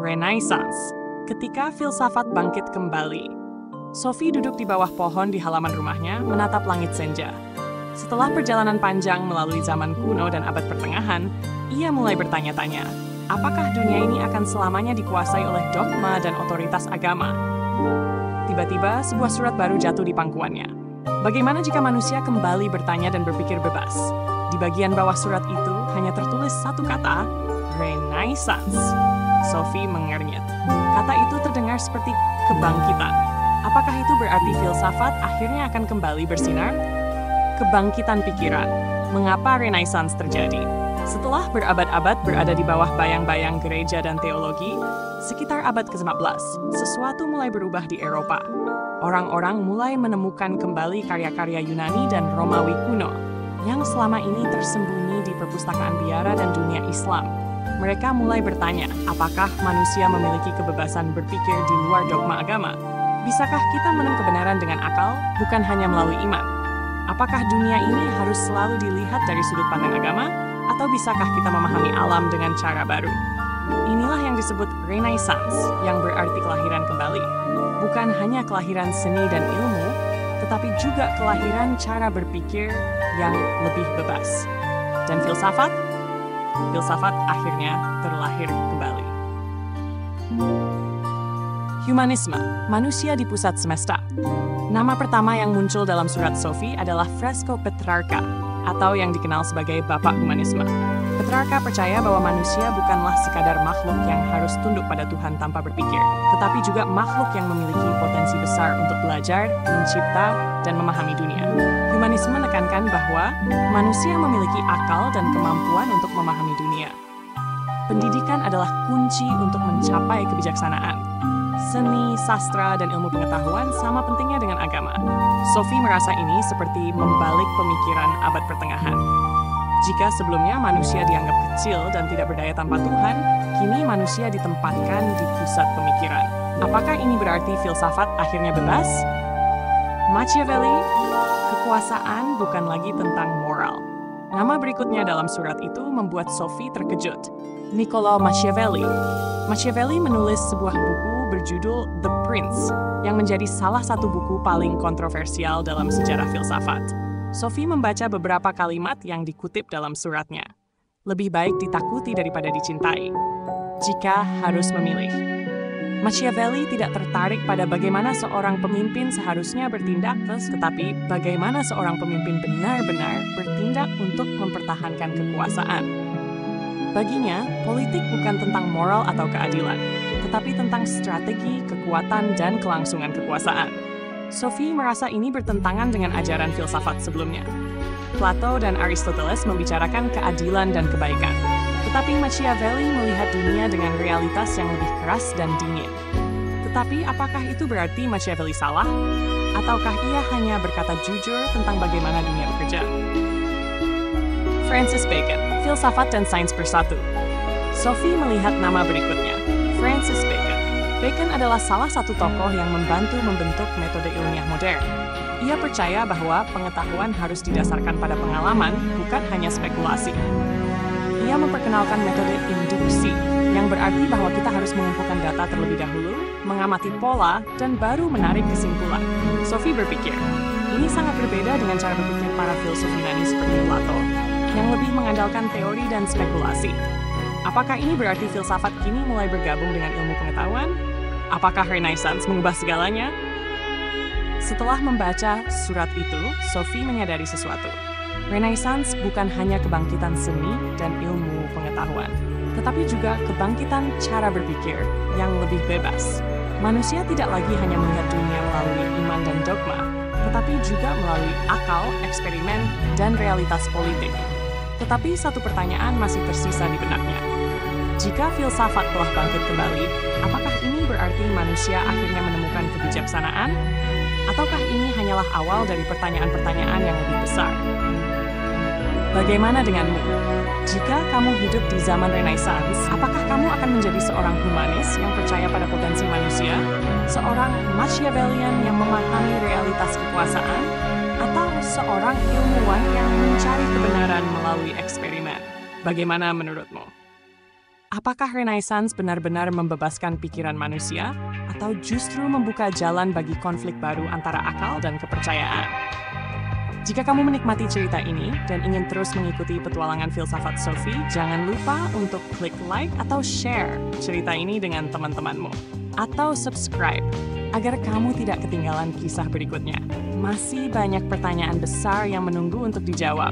Renaissance, ketika filsafat bangkit kembali. Sophie duduk di bawah pohon di halaman rumahnya, menatap langit senja. Setelah perjalanan panjang melalui zaman kuno dan abad pertengahan, ia mulai bertanya-tanya, apakah dunia ini akan selamanya dikuasai oleh dogma dan otoritas agama? Tiba-tiba, sebuah surat baru jatuh di pangkuannya. Bagaimana jika manusia kembali bertanya dan berpikir bebas? Di bagian bawah surat itu hanya tertulis satu kata, Renaissance. Sophie mengernyit. Kata itu terdengar seperti kebangkitan. Apakah itu berarti filsafat akhirnya akan kembali bersinar? Kebangkitan pikiran. Mengapa Renaissance terjadi? Setelah berabad-abad berada di bawah bayang-bayang gereja dan teologi, sekitar abad ke-19, sesuatu mulai berubah di Eropa. Orang-orang mulai menemukan kembali karya-karya Yunani dan Romawi kuno, yang selama ini tersembunyi di perpustakaan biara dan dunia Islam. Mereka mulai bertanya, apakah manusia memiliki kebebasan berpikir di luar dogma agama? Bisakah kita menemukan kebenaran dengan akal, bukan hanya melalui iman? Apakah dunia ini harus selalu dilihat dari sudut pandang agama, atau bisakah kita memahami alam dengan cara baru? Inilah yang disebut Renaissance, yang berarti kelahiran kembali. Bukan hanya kelahiran seni dan ilmu, tetapi juga kelahiran cara berpikir yang lebih bebas. Dan filsafat? Filsafat akhirnya terlahir kembali. Humanisme, manusia di pusat semesta. Nama pertama yang muncul dalam surat Sophie adalah Fresko Petrarca, atau yang dikenal sebagai Bapak Humanisme. Petrarca percaya bahwa manusia bukanlah sekadar makhluk yang harus tunduk pada Tuhan tanpa berpikir, tetapi juga makhluk yang memiliki potensi besar untuk belajar, mencipta, dan memahami dunia. Humanisme menekankan bahwa manusia memiliki akal dan kemampuan untuk memahami dunia. Pendidikan adalah kunci untuk mencapai kebijaksanaan. Seni, sastra, dan ilmu pengetahuan sama pentingnya dengan agama. Sophie merasa ini seperti membalik pemikiran abad pertengahan. Jika sebelumnya manusia dianggap kecil dan tidak berdaya tanpa Tuhan, kini manusia ditempatkan di pusat pemikiran. Apakah ini berarti filsafat akhirnya bebas? Machiavelli, kekuasaan bukan lagi tentang moral. Nama berikutnya dalam surat itu membuat Sophie terkejut. Niccolò Machiavelli. Machiavelli menulis sebuah buku berjudul The Prince, yang menjadi salah satu buku paling kontroversial dalam sejarah filsafat. Sophie membaca beberapa kalimat yang dikutip dalam suratnya. Lebih baik ditakuti daripada dicintai. Jika harus memilih. Machiavelli tidak tertarik pada bagaimana seorang pemimpin seharusnya bertindak, tetapi bagaimana seorang pemimpin benar-benar bertindak untuk mempertahankan kekuasaan. Baginya, politik bukan tentang moral atau keadilan, tetapi tentang strategi, kekuatan, dan kelangsungan kekuasaan. Sophie merasa ini bertentangan dengan ajaran filsafat sebelumnya. Plato dan Aristoteles membicarakan keadilan dan kebaikan, tetapi Machiavelli melihat dunia dengan realitas yang lebih keras dan dingin. Tetapi apakah itu berarti Machiavelli salah? Ataukah ia hanya berkata jujur tentang bagaimana dunia bekerja? Francis Bacon, filsafat dan sains bersatu. Sophie melihat nama berikutnya, Francis Bacon. Bacon adalah salah satu tokoh yang membantu membentuk metode ilmiah modern. Ia percaya bahwa pengetahuan harus didasarkan pada pengalaman, bukan hanya spekulasi. Ia memperkenalkan metode induksi, yang berarti bahwa kita harus mengumpulkan data terlebih dahulu, mengamati pola, dan baru menarik kesimpulan. Sophie berpikir, ini sangat berbeda dengan cara berpikir para filsuf Yunani seperti Plato, yang lebih mengandalkan teori dan spekulasi. Apakah ini berarti filsafat kini mulai bergabung dengan ilmu pengetahuan? Apakah Renaissance mengubah segalanya? Setelah membaca surat itu, Sophie menyadari sesuatu. Renaissance bukan hanya kebangkitan seni dan ilmu pengetahuan, tetapi juga kebangkitan cara berpikir yang lebih bebas. Manusia tidak lagi hanya melihat dunia melalui iman dan dogma, tetapi juga melalui akal, eksperimen, dan realitas politik. Tetapi satu pertanyaan masih tersisa di benaknya. Jika filsafat telah bangkit kembali, apakah ini berarti manusia akhirnya menemukan kebijaksanaan? Ataukah ini hanyalah awal dari pertanyaan-pertanyaan yang lebih besar? Bagaimana denganmu? Jika kamu hidup di zaman Renaissance, apakah kamu akan menjadi seorang humanis yang percaya pada potensi manusia? Seorang Machiavellian yang memahami realitas kekuasaan? Atau seorang ilmuwan yang mencari kebenaran melalui eksperimen? Bagaimana menurutmu? Apakah Renaissance benar-benar membebaskan pikiran manusia, atau justru membuka jalan bagi konflik baru antara akal dan kepercayaan? Jika kamu menikmati cerita ini dan ingin terus mengikuti petualangan filsafat Sophie, jangan lupa untuk klik like atau share cerita ini dengan teman-temanmu. Atau subscribe, agar kamu tidak ketinggalan kisah berikutnya. Masih banyak pertanyaan besar yang menunggu untuk dijawab.